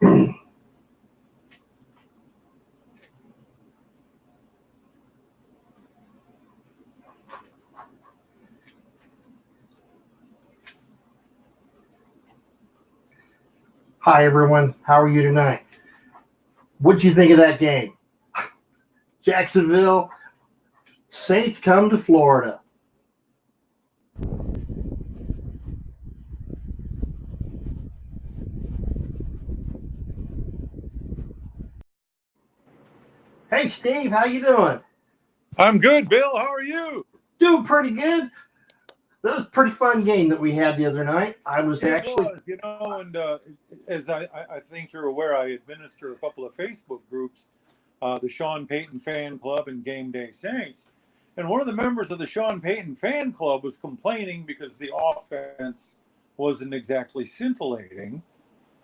Hi, everyone. How are you tonight? What'd you think of that game? Jacksonville Saints come to Florida. Hey, Steve, how you doing? I'm good, Bill. How are you? Doing pretty good. That was a pretty fun game that we had the other night. And as I think you're aware, I administer a couple of Facebook groups, the Sean Payton Fan Club and Game Day Saints. And one of the members of the Sean Payton Fan Club was complaining because the offense wasn't exactly scintillating.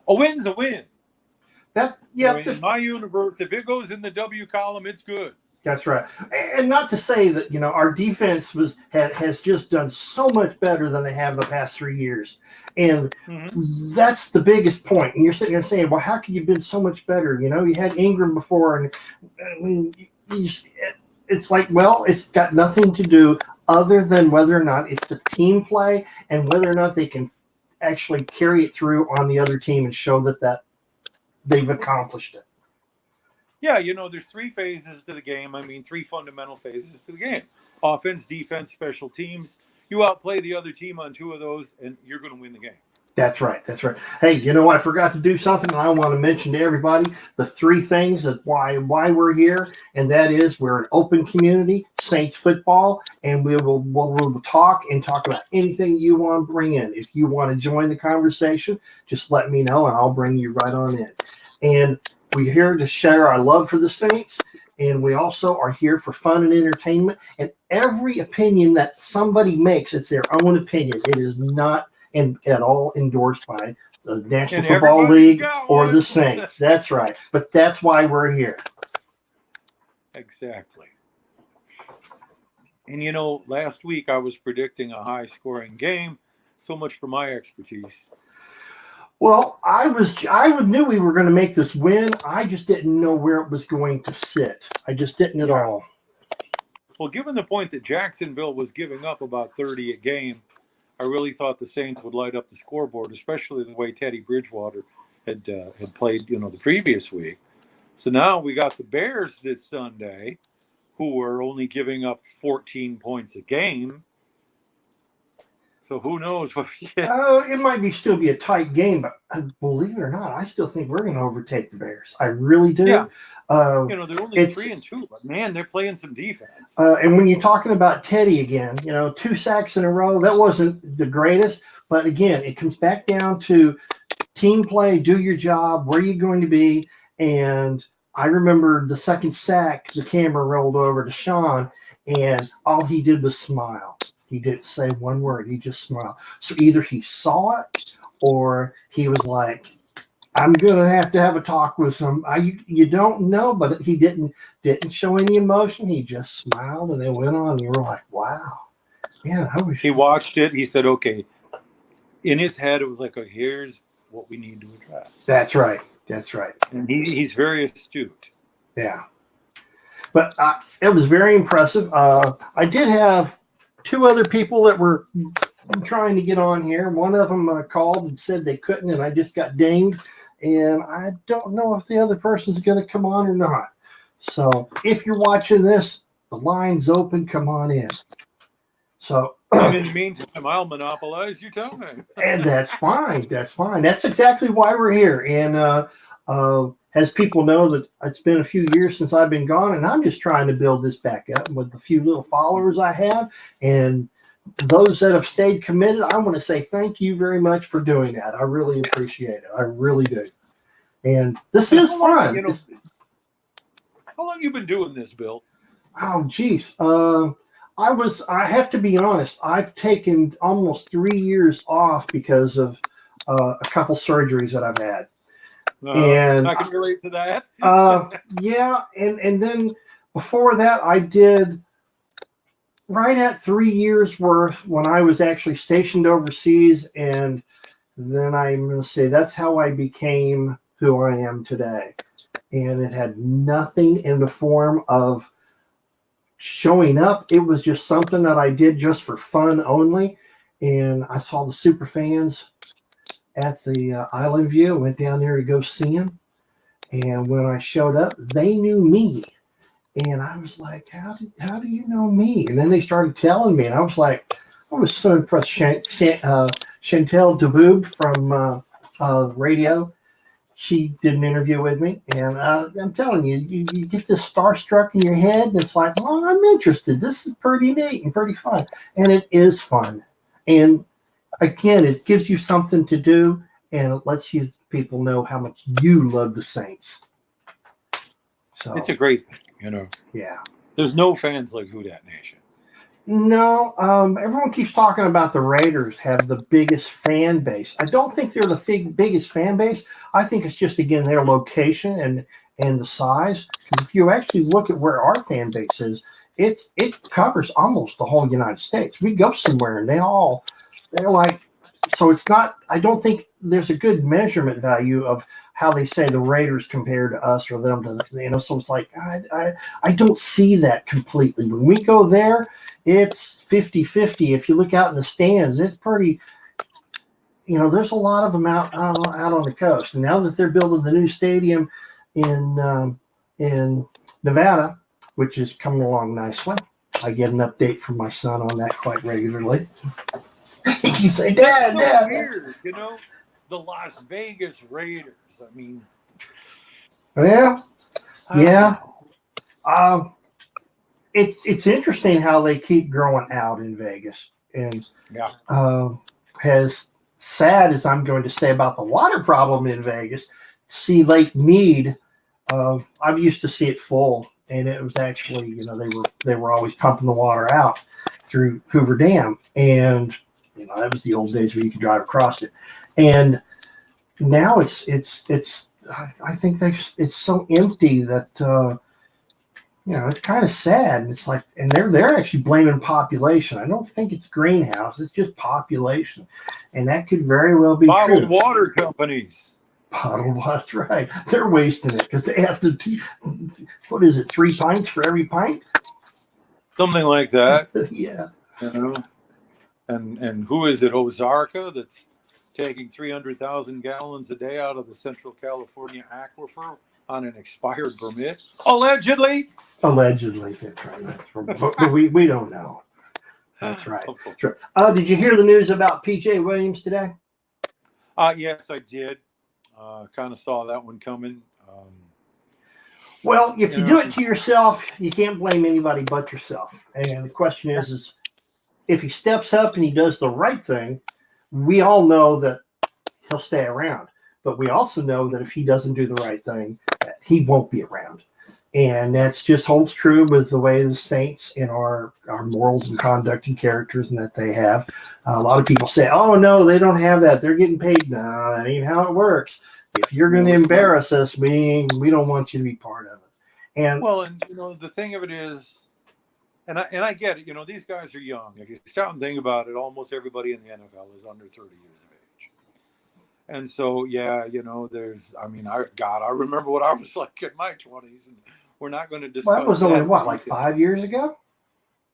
A win's a win. In my universe, if it goes in the W column, it's good. That's right. And not to say that, our defense has just done so much better than they have the past 3 years. And that's the biggest point. And you're sitting there saying, well, how can you have been so much better? You had Ingram before. And I mean, it's like, well, it's got nothing to do other than whether or not it's the team play and whether or not they can actually carry it through on the other team and show that they've accomplished it. Yeah, there's 3 phases to the game. I mean, 3 fundamental phases to the game. Offense, defense, special teams. You outplay the other team on 2 of those, and you're going to win the game. That's right. Hey, I forgot to do something, and I want to mention to everybody the 3 things that why we're here, and that is we're an open community, Saints football, and we'll talk about anything you want to bring in. If you want to join the conversation, just let me know, and I'll bring you right on in. And we're here to share our love for the Saints, and we also are here for fun and entertainment. And every opinion that somebody makes, it's their own opinion. It is not at all endorsed by the National Football League or the Saints. That's right. But that's why we're here. Exactly. And, last week I was predicting a high-scoring game. So much for my expertise. Well, I knew we were going to make this win. I just didn't know where it was going to sit. I just didn't at all. Well, given the point that Jacksonville was giving up about 30 a game, I really thought the Saints would light up the scoreboard, especially the way Teddy Bridgewater had played, the previous week. So now we got the Bears this Sunday, who are only giving up 14 points a game. So who knows what? It might still be a tight game, but believe it or not, I still think we're going to overtake the Bears. I really do. Yeah. They're only 3-2, but man, they're playing some defense. And when you're talking about Teddy again, 2 sacks in a row, that wasn't the greatest. But again, it comes back down to team play, do your job, where you're going to be. And I remember the second sack, the camera rolled over to Sean, and all he did was smile. He didn't say one word. He just smiled. So either he saw it or he was like, I'm going to have a talk with you don't know, but he didn't show any emotion. He just smiled and they went on. And we were like, wow. Man, he watched it. He said, okay. In his head, it was like, oh, here's what we need to address. That's right. And he's very astute. Yeah. But it was very impressive. I did have 2 other people that were trying to get on here. One of them called and said they couldn't, and I just got dinged. And I don't know if the other person's going to come on or not. So if you're watching this, the line's open. Come on in. So and in the meantime, I'll monopolize your time. And that's fine. That's exactly why we're here. And as people know, that it's been a few years since I've been gone, and I'm just trying to build this back up with the few little followers I have. And those that have stayed committed, I want to say thank you very much for doing that. I really appreciate it. I really do. And this is fun. How long have you been doing this, Bill? Oh, geez. I have to be honest. I've taken almost 3 years off because of a couple surgeries that I've had. And I can relate to that. Yeah. And then before that, I did right at 3 years worth when I was actually stationed overseas. And then I'm going to say that's how I became who I am today. And it had nothing in the form of showing up. It was just something that I did just for fun only. And I saw the super fans at the Island View. Went down there to go see them. And when I showed up, they knew me. And I was like, how do you know me? And then they started telling me. And I was like, I was so impressed. Chantel DeBoob from radio, she did an interview with me. And I'm telling you, you get this starstruck in your head. And it's like, well, I'm interested. This is pretty neat and pretty fun. And it is fun. And again, it gives you something to do. And it lets you people know how much you love the Saints. So It's a great thing, you know. Yeah. There's no fans like Who Dat Nation. No, everyone keeps talking about the Raiders have the biggest fan base. I don't think they're the biggest fan base. I think it's just, again, their location and the size. Because if you actually look at where our fan base is, it covers almost the whole United States. We go somewhere and they're like, so it's not, I don't think there's a good measurement value of how they say the Raiders compare to us or them to, you know, so it's like, I don't see that completely. When we go there, it's 50-50. If you look out in the stands, it's pretty, you know, there's a lot of them out on the coast. And now that they're building the new stadium in Nevada, which is coming along nicely, I get an update from my son on that quite regularly. You say, Dad, Weird, you know, the Las Vegas Raiders. I mean, yeah. It's interesting how they keep growing out in Vegas, and as sad as I'm going to say about the water problem in Vegas, see Lake Mead. I used to see it full, and it was actually, you know, they were always pumping the water out through Hoover Dam, and you know, that was the old days where you could drive across it. And now it's I think it's so empty that, you know, it's kind of sad. And it's like, and they're actually blaming population. I don't think it's greenhouse. It's just population. And that could very well be bottled true. Water companies. Bottled water, that's right. They're wasting it because they have to, what is it, 3 pints for every pint? Something like that. Yeah. You know? And who is it, Ozarka, that's taking 300,000 gallons a day out of the Central California aquifer on an expired permit? Allegedly. Allegedly, that's right. But we don't know. That's right. Sure. Did you hear the news about P.J. Williams today? Yes, I did. Kind of saw that one coming. Well, if you do it to yourself, you can't blame anybody but yourself. And the question is if he steps up and he does the right thing, we all know that he'll stay around. But we also know that if he doesn't do the right thing, he won't be around. And that's just holds true with the way the Saints and our morals and conduct and characters and that they have. A lot of people say, oh, no, they don't have that. They're getting paid. No, that ain't how it works. If you're going to embarrass us, we don't want you to be part of it. And well, and you know, the thing of it is, and I get it, you know, these guys are young. If you stop and think about it, almost everybody in the NFL is under 30 years of age. And so, yeah, you know, I remember what I was like in my 20s, and we're not going to discuss that was only, like 5 years ago?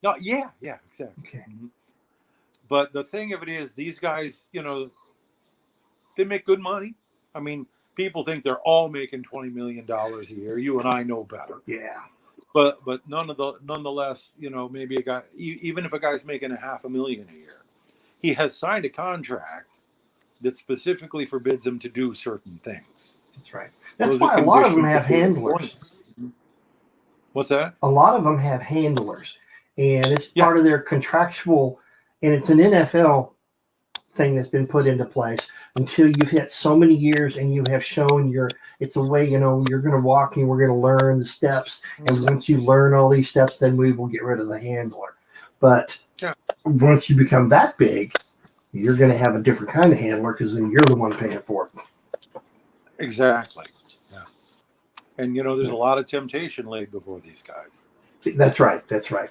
No, yeah, exactly. Okay. Mm-hmm. But the thing of it is, these guys, you know, they make good money. I mean, people think they're all making $20 million a year. You and I know better. Yeah. But nonetheless, you know, maybe a guy, even if a guy's making $500,000 a year, he has signed a contract that specifically forbids him to do certain things. That's right. That's why a lot of them have handlers. What's that? A lot of them have handlers, and it's part of their contractual, and it's an NFL thing that's been put into place until you've hit so many years and you have shown it's a way, you know, you're going to walk and we're going to learn the steps. And once you learn all these steps, then we will get rid of the handler. But once you become that big, you're going to have a different kind of handler because then you're the one paying for it. Exactly. Yeah. And, you know, there's a lot of temptation laid before these guys. That's right. That's right.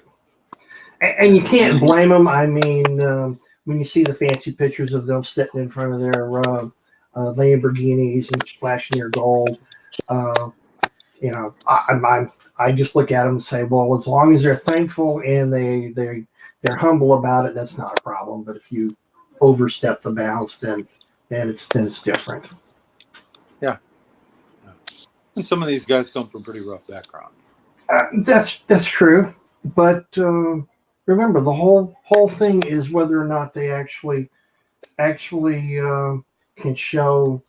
And you can't blame them. I mean, when you see the fancy pictures of them sitting in front of their Lamborghinis and flashing their gold. I just look at them and say, well, as long as they're thankful and they're humble about it, that's not a problem. But if you overstep the bounds, then it's different. Yeah. And some of these guys come from pretty rough backgrounds. That's true, but remember, the whole thing is whether or not they actually can show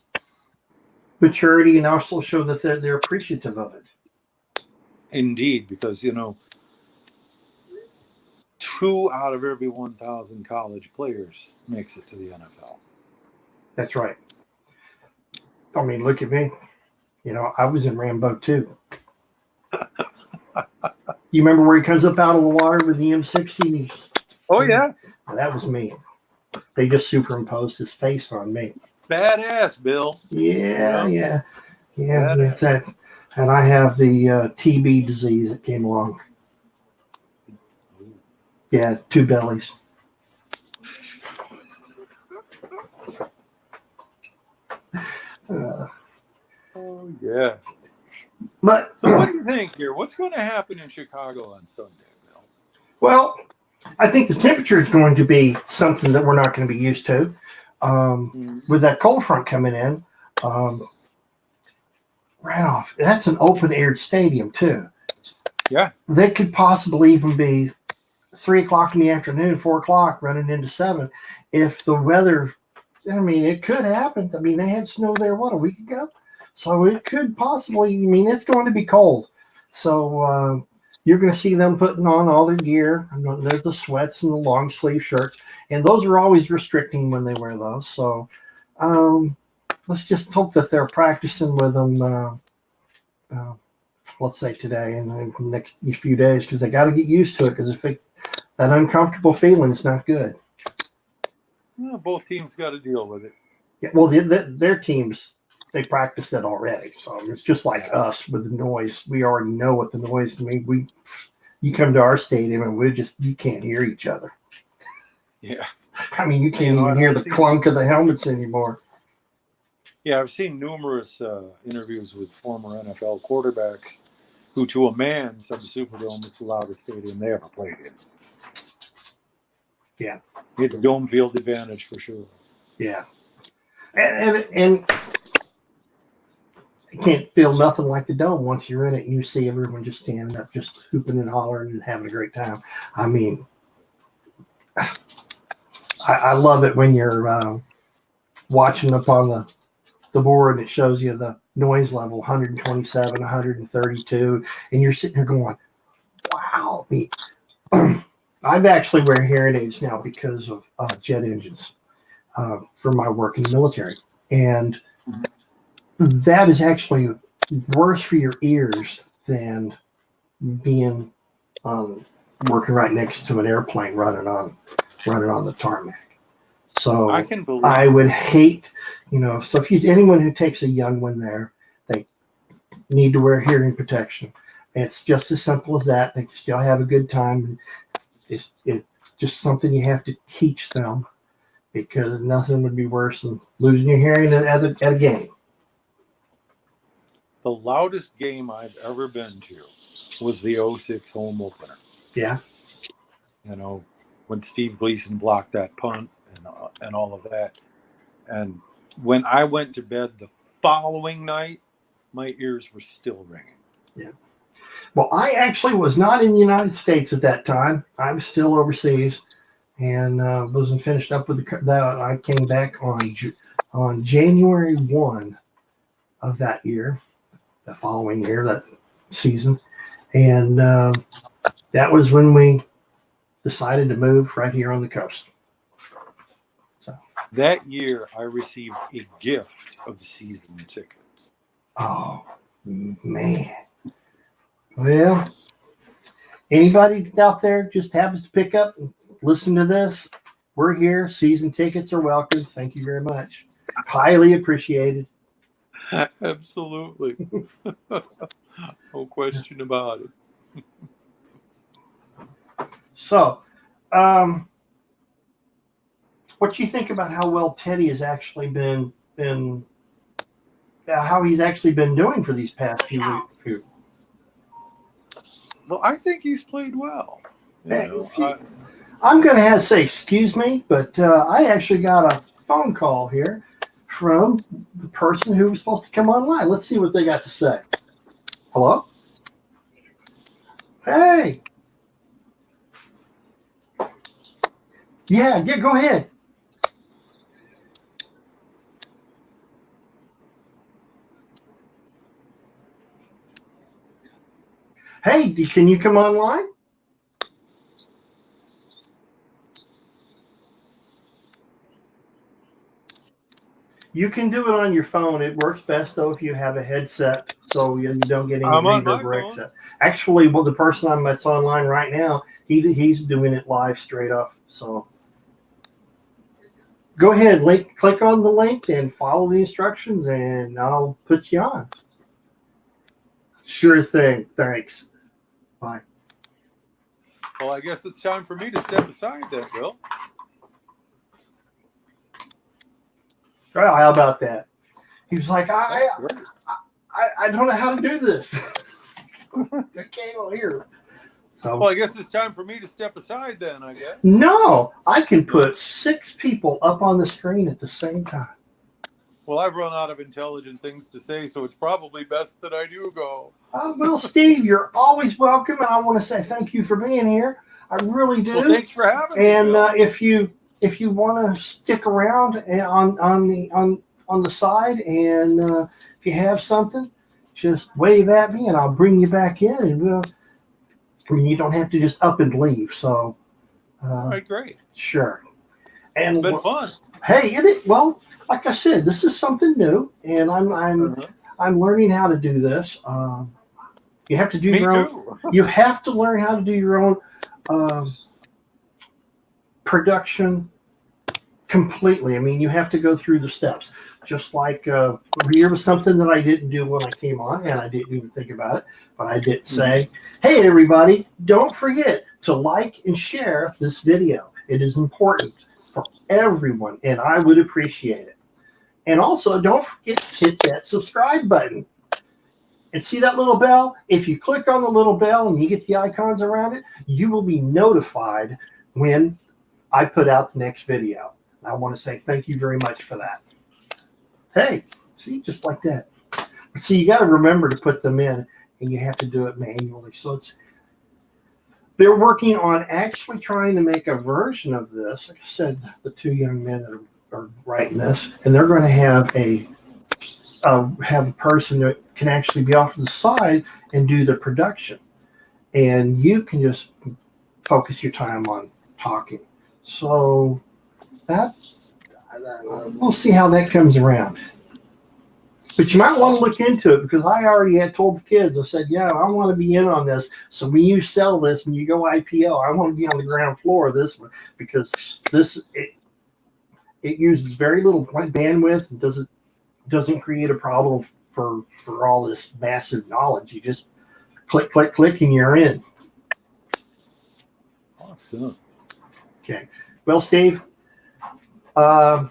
maturity and also show that they're appreciative of it. Indeed, because 2 out of every 1,000 college players makes it to the NFL. That's right. I mean, look at me. I was in Rambo too. You remember where he comes up out of the water with the M60? Oh yeah, that was me. They just superimposed his face on me. Badass, Bill. Yeah. That's that. And I have the TB disease that came along. Yeah, 2 bellies. Oh yeah. But so, what do you think here? What's going to happen in Chicago on Sunday, Bill? Well, I think the temperature is going to be something that we're not going to be used to. With that cold front coming in, right off. That's an open-aired stadium too. Yeah. They could possibly even be 3 o'clock in the afternoon, 4 o'clock, running into 7. If the weather, it could happen. They had snow there, a week ago? So it could possibly, it's going to be cold. So you're going to see them putting on all their gear. There's the sweats and the long sleeve shirts. And those are always restricting when they wear those. So let's just hope that they're practicing with them, let's say today and the next few days, because they got to get used to it, because that uncomfortable feeling is not good. Well, both teams got to deal with it. Yeah, well, their teams, they practice it already. So it's just like us with the noise. We already know what the noise means. You come to our stadium and you can't hear each other. Yeah. You can't even hear the clunk of the helmets anymore. Yeah, I've seen numerous interviews with former NFL quarterbacks who, to a man, said the Superdome is the loudest stadium they ever played in. Yeah. It's dome field advantage for sure. Yeah. And you can't feel nothing like the Dome once you're in it and you see everyone just standing up, just hooping and hollering and having a great time. I love it when you're watching up on the board and it shows you the noise level, 127, 132, and you're sitting there going, wow. I've actually wear hearing aids now because of jet engines for my work in the military. And that is actually worse for your ears than being working right next to an airplane running on the tarmac. So I can believe I would hate, so if anyone who takes a young one there, they need to wear hearing protection. It's just as simple as that. They can still have a good time. It's just something you have to teach them, because nothing would be worse than losing your hearing at a game. The loudest game I've ever been to was the 06 home opener. Yeah. When Steve Gleason blocked that punt and all of that. And when I went to bed the following night, my ears were still ringing. Yeah. Well, I actually was not in the United States at that time. I was still overseas and wasn't finished up with that. I came back on January 1 of that year, the following year, that season. And that was when we decided to move right here on the coast. So that year, I received a gift of season tickets. Oh, man. Well, anybody out there just happens to pick up and listen to this, we're here. Season tickets are welcome. Thank you very much. Highly appreciated. Absolutely. No question about it. So, what do you think about how well Teddy has actually been and how he's actually been doing for these past few weeks. Well, I think he's played well. I'm going to have to say, excuse me, but I actually got a phone call here from the person who was supposed to come online. Let's see what they got to say. Hello? Hey. Yeah, go ahead. Hey, can you come online? You can do it on your phone. It works best, though, if you have a headset, so you don't get any reverb or exit. Actually, well, the person that's online right now, he's doing it live straight off. So go ahead, click on the link and follow the instructions, and I'll put you on. Sure thing. Thanks. Bye. Well, I guess it's time for me to step aside then, Bill. Well, how about that? He was like, I don't know how to do this. I can't on here. So, well, I guess it's time for me to step aside then, I guess. No, I can put 6 people up on the screen at the same time. Well, I've run out of intelligent things to say, so it's probably best that I do go. Well, Steve, you're always welcome, and I want to say thank you for being here. I really do. Well, thanks for having me. And if you want to stick around on the side, and if you have something, just wave at me, and I'll bring you back in, and you don't have to just up and leave. So, all right, great. Sure. And it's been fun. Hey, well, like I said, this is something new, and I'm learning how to do this. You have to do your own. You have to learn how to do your own production completely. I mean, you have to go through the steps. Just like here was something that I didn't do when I came on, and I didn't even think about it, but I did say, hey, everybody, don't forget to like and share this video. It is important for everyone, and I would appreciate it. And also, don't forget to hit that subscribe button. And see that little bell? If you click on the little bell and you get the icons around it, you will be notified when I put out the next video. And I want to say thank you very much for that. Hey, see, just like that. But see, you got to remember to put them in, and you have to do it manually. So they're working on actually trying to make a version of this. Like I said, the 2 young men that are writing this, and they're going to have a person that can actually be off to the side and do the production, and you can just focus your time on talking. So that we'll see how that comes around. But you might want to look into it, because I already had told the kids, I said, yeah, I want to be in on this. So when you sell this and you go IPO, I want to be on the ground floor of this one, because it uses very little bandwidth and doesn't create a problem for all this massive knowledge. You just click, click, click, and you're in. Awesome. Okay. Well, Steve, I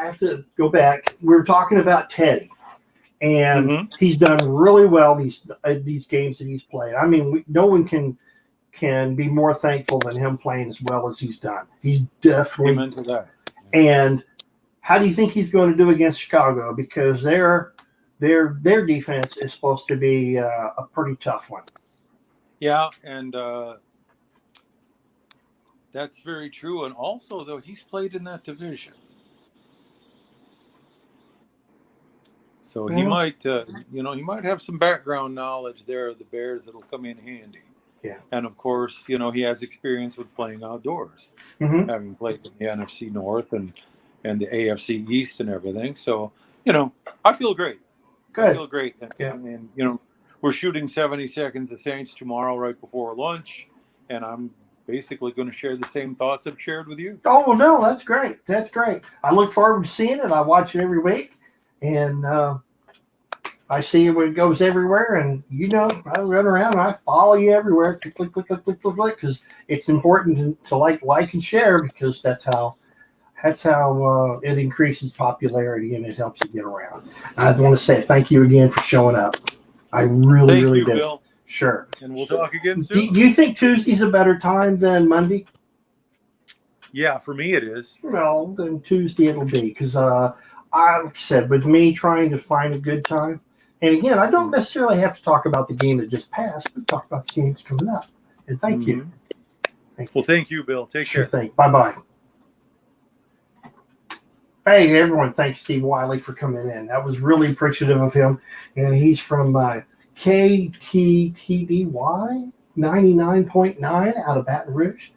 have to go back. We were talking about Teddy, and he's done really well these games that he's played. I mean, no one can be more thankful than him playing as well as he's done. He's definitely. Amen to that. And how do you think he's going to do against Chicago? Because their defense is supposed to be a pretty tough one. Yeah, and that's very true. And also, though, he's played in that division. So he might, he might have some background knowledge there of the Bears that'll come in handy. Yeah. And of course, he has experience with playing outdoors, having played in the NFC North and the AFC East and everything. So, I feel great. Good. I feel great. And we're shooting 70 Seconds of Saints tomorrow right before lunch, and I'm basically going to share the same thoughts I've shared with you. Oh, well, no, that's great. That's great. I look forward to seeing it. I watch it every week, and I see it when it goes everywhere, and I run around and I follow you everywhere. Click, click, click, click, click, click, because it's important to like and share, because that's how That's how it increases popularity and it helps you get around. I want to say thank you again for showing up. I really, Thank really you, do. Bill. Sure. And we'll talk again Do soon. you think Tuesday's a better time than Monday? Yeah, for me it is. Well, then Tuesday it'll be because, like I said, with me trying to find a good time, and again, I don't necessarily have to talk about the game that just passed, but talk about the games coming up. And thank you. Thank you. Well, thank you, Bill. Take Sure care. thing. Bye-bye. Hey, everyone. Thanks, Steve Wiley, for coming in. That was really appreciative of him. And he's from KTTDY 99.9 out of Baton Rouge.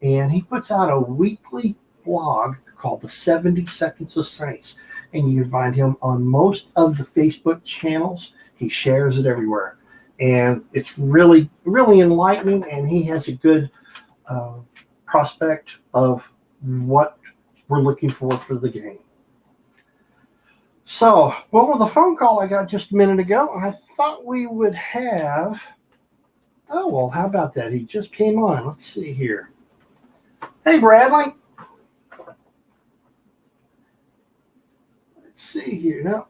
And he puts out a weekly blog called The 70 Seconds of Saints. And you can find him on most of the Facebook channels. He shares it everywhere. And it's really, really enlightening. And he has a good prospect of what we're looking for the game. So, well, with the phone call I got just a minute ago, I thought we would have. Oh, well, how about that? He just came on. Let's see here. Hey, Bradley. Let's see here. No.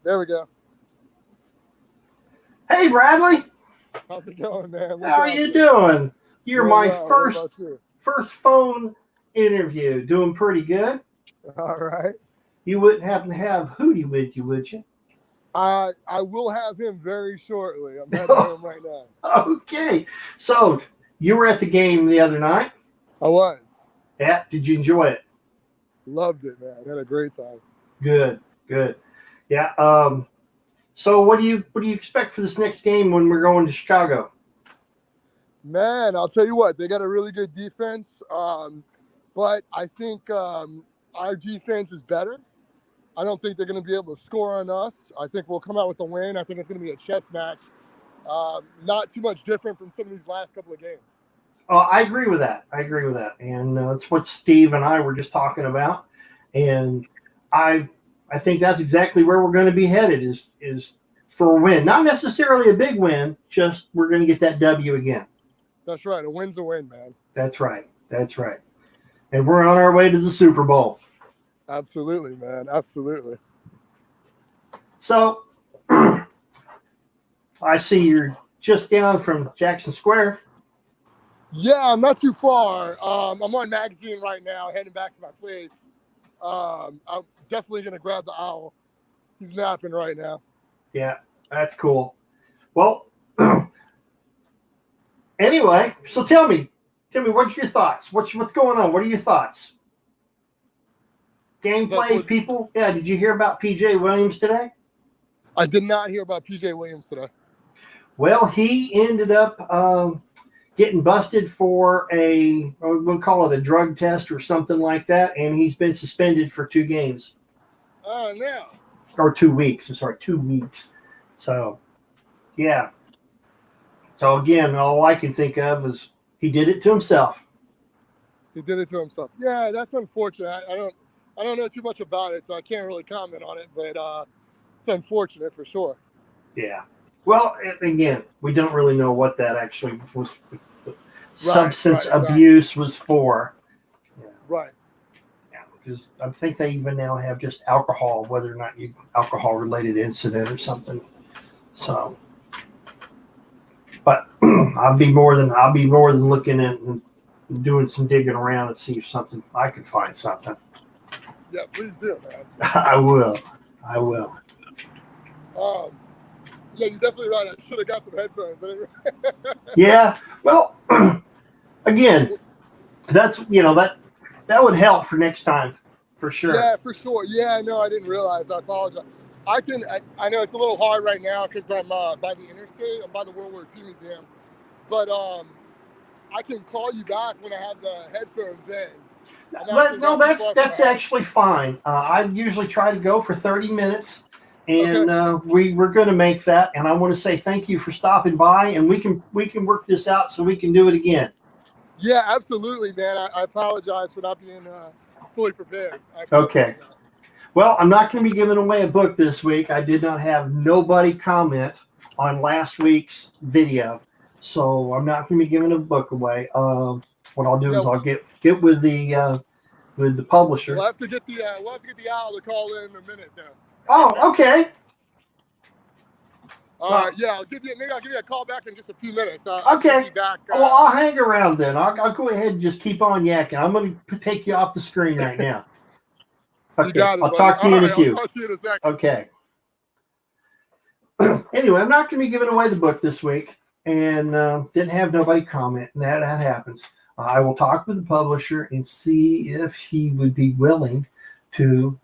There we go. Hey, Bradley. How's it going, man? How are you doing? You're my well. first phone interview. Doing pretty good. All right. You wouldn't happen to have Hootie with you, would you? I will have him very shortly. I'm heading home right now. Okay. So you were at the game the other night. I was. Yeah. Did you enjoy it? Loved it, man. Had a great time. Good. Yeah. So what do you expect for this next game when we're going to Chicago? Man, I'll tell you what, they got a really good defense. But I think our defense is better. I don't think they're going to be able to score on us. I think we'll come out with a win. I think it's going to be a chess match. Not too much different from some of these last couple of games. Oh, I agree with that. And that's what Steve and I were just talking about. And I think that's exactly where we're going to be headed is for a win. Not necessarily a big win, just we're going to get that W again. That's right. A win's a win, man. That's right. And we're on our way to the Super Bowl. Absolutely, man. Absolutely. So I see you're just down from Jackson Square. Yeah, I'm not too far. I'm on magazine right now, heading back to my place. I'm definitely going to grab the owl. He's napping right now. Yeah, that's cool. Well, anyway, so tell me, what's your thoughts? What's going on? What are your thoughts? Gameplay, people? Yeah, did you hear about P.J. Williams today? I did not hear about P.J. Williams today. Well, he ended up getting busted for we'll call it a drug test or something like that, and he's been suspended for 2 games. Oh, no. Or 2 weeks. I'm sorry, 2 weeks. So, yeah. So, again, all I can think of is he did it to himself. He did it to himself. Yeah, that's unfortunate. I don't know too much about it, so I can't really comment on it, but it's unfortunate for sure. Yeah. Well, again, we don't really know what that actually was. Substance abuse was for. Yeah. Right. Yeah, because I think they even now have just alcohol, whether or not alcohol-related incident or something. So, but I'll be more than looking at and doing some digging around and see if I can find something. Yeah, please do, man. I will. Yeah, you're definitely right. I should have got some headphones. Yeah. Well, again, that's that would help for next time, for sure. Yeah, for sure. Yeah, no, I didn't realize. I apologize. I know it's a little hard right now because I'm by the interstate. I'm by the World War II Museum, but I can call you back when I have the headphones in. No, that's actually fine. I usually try to go for 30 minutes, and okay. We're going to make that. And I want to say thank you for stopping by, and we can work this out so we can do it again. Yeah, absolutely, man. I apologize for not being fully prepared. Okay. Well, I'm not going to be giving away a book this week. I did not have nobody comment on last week's video, so I'm not going to be giving a book away. What I'll do is I'll get with the with the publisher. We'll have to get the owl to call in a minute now. Oh, okay. All right, yeah, I'll give you a call back in just a few minutes. I'll Okay. be back. Well, I'll hang around then. I'll go ahead and just keep on yakking. I'm going to take you off the screen right now. Okay. You got it, I'll buddy. talk to you in a few. I'll talk to you in a second. Okay. Anyway, I'm not going to be giving away the book this week, and didn't have nobody comment, and that happens. I will talk with the publisher and see if he would be willing to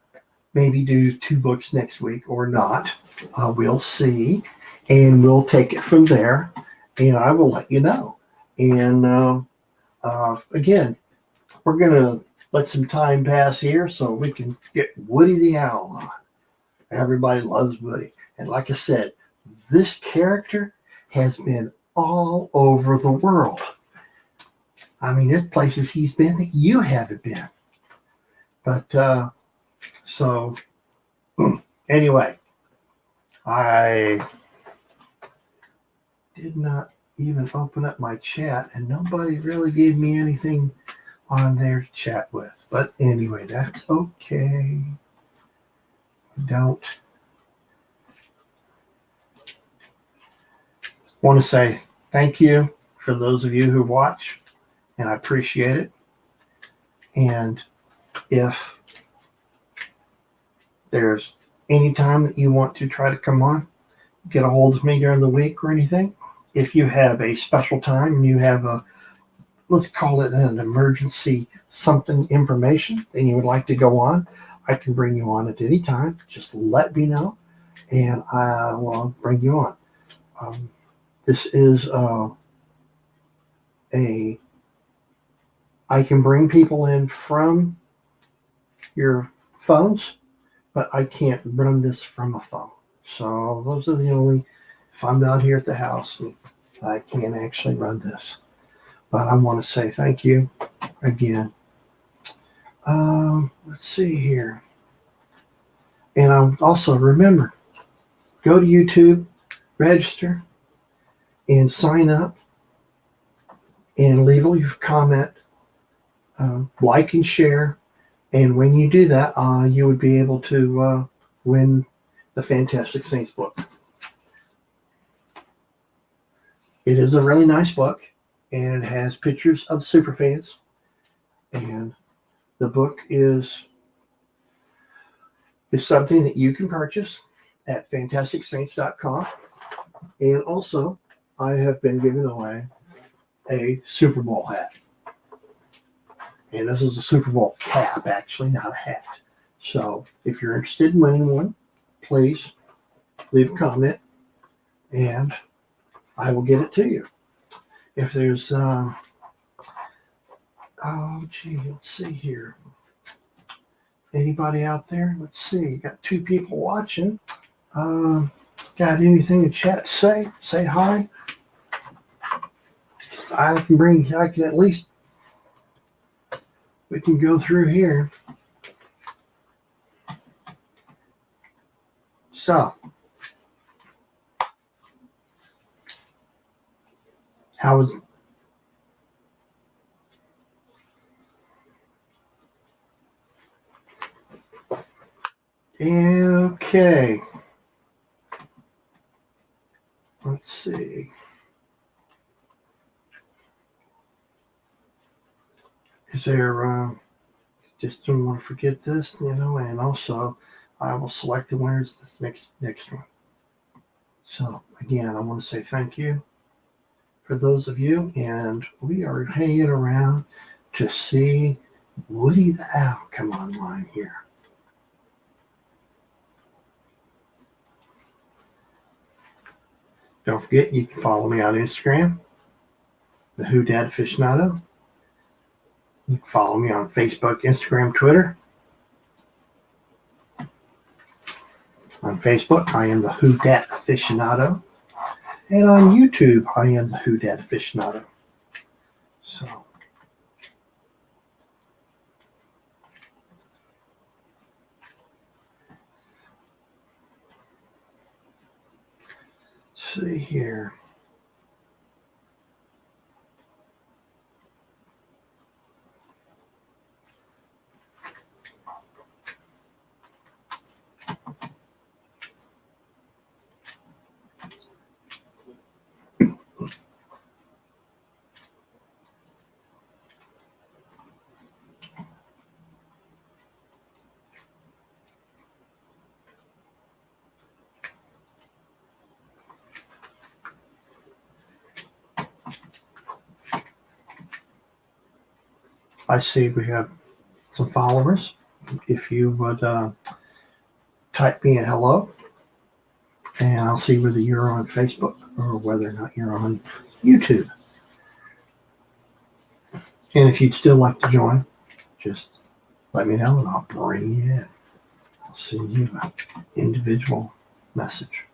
maybe do 2 books next week or not. We'll see, and we'll take it from there, and I will let you know. And again, we're going to let some time pass here so we can get Woody the Owl on. Everybody loves Woody. And like I said, this character has been all over the world. I mean, there's places he's been that you haven't been. But, so, anyway, I did not even open up my chat, and nobody really gave me anything on there to chat with. But anyway, that's okay. Don't want to say thank you for those of you who watch, and I appreciate it. And if there's any time that you want to try to come on, get a hold of me during the week or anything, if you have a special time and you have a, let's call it an emergency something information, and you would like to go on, I can bring you on at any time. Just let me know, and I will bring you on. This is I can bring people in from your phones, but I can't run this from a phone. So those are the only, if I'm not here at the house, I can't actually run this. But I want to say thank you again. Let's see here. And I'll also remember, go to YouTube, register, and sign up, and leave a comment, like and share. And when you do that, you would be able to win the Fantastic Saints book. It is a really nice book, and it has pictures of superfans. And the book is something that you can purchase at fantasticsaints.com. And also, I have been giving away a Super Bowl hat. And this is a Super Bowl cap, actually, not a hat. So if you're interested in winning one, please leave a comment, and I will get it to you. If there's, let's see here. Anybody out there? Let's see. Got 2 people watching. Got anything in chat to say? Say hi. I can at least, we can go through here. So, how was, okay. Let's see. Is there, just don't want to forget this, and also I will select the winners this next one. So again, I want to say thank you for those of you, and we are hanging around to see Woody the Owl come online here. Don't forget, you can follow me on Instagram, the Dat Aficionado. You can follow me on Facebook, Instagram, Twitter. On Facebook, I am the Dat Aficionado. And on YouTube, I am the Dat Aficionado. So, see here. I see we have some followers. If you would type me a hello, and I'll see whether you're on Facebook or whether or not you're on YouTube. And if you'd still like to join, just let me know and I'll bring you in. I'll send you an individual message.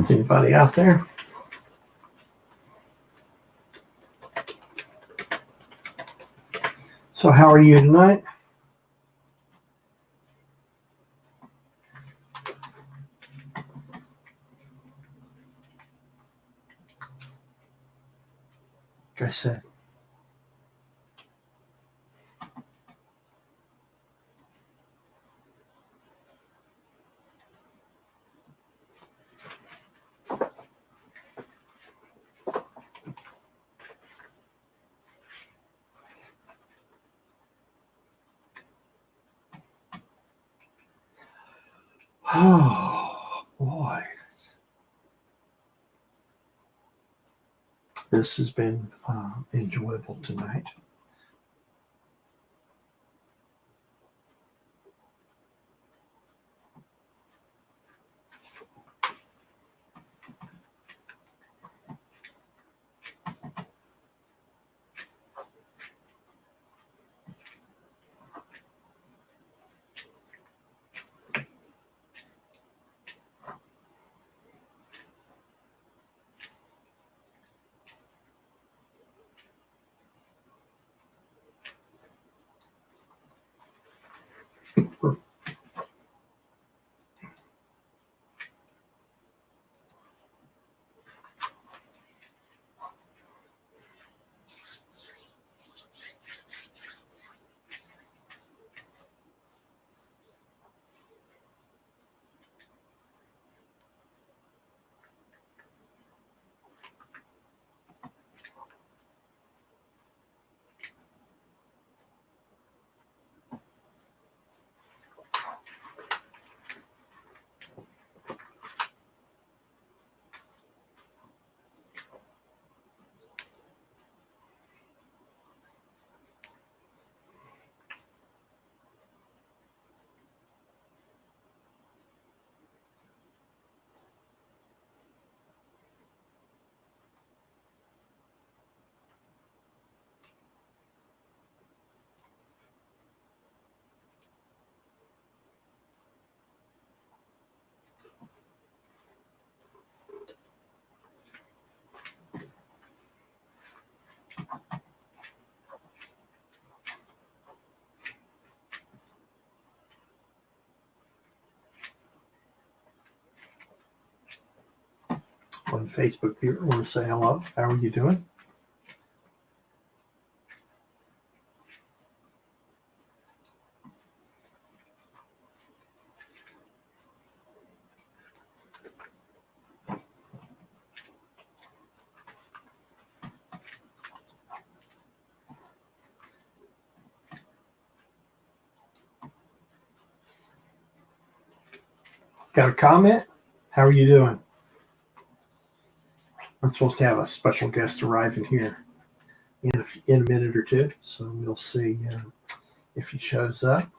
Anybody out there? So how are you tonight? Like I said, oh boy, this has been enjoyable tonight. On Facebook viewer, want to say hello. How are you doing? Got a comment? How are you doing? I'm supposed to have a special guest arriving here in a minute or two, so we'll see if he shows up.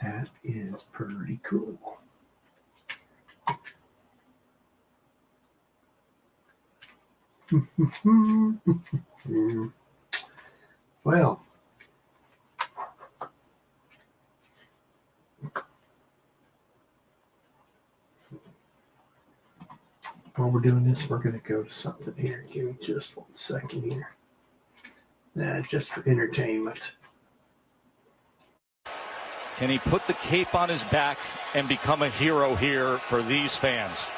That is pretty cool. Well, while we're doing this, we're going to go to something here. Give me just 1 second here. Just for entertainment. Can he put the cape on his back and become a hero here for these fans?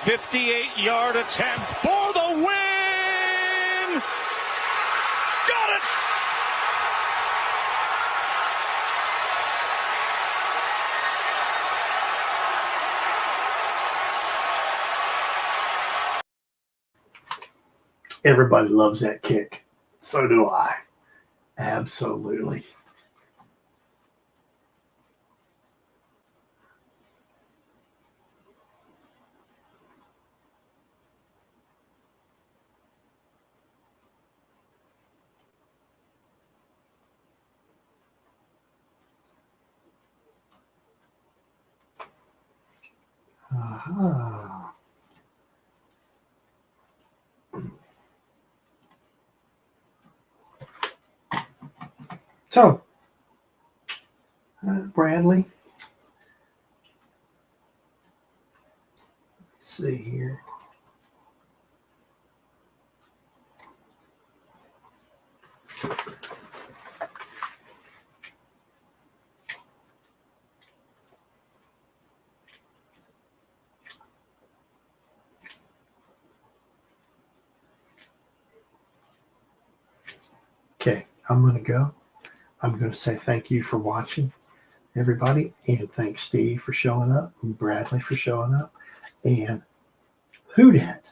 58-yard attempt for the win. Got it. Everybody loves that kick. So do I. Absolutely. Aha. So, Bradley, let's see here. Okay, I'm going to go. I'm going to say thank you for watching, everybody, and thanks Steve for showing up, and Bradley for showing up, and Who Dat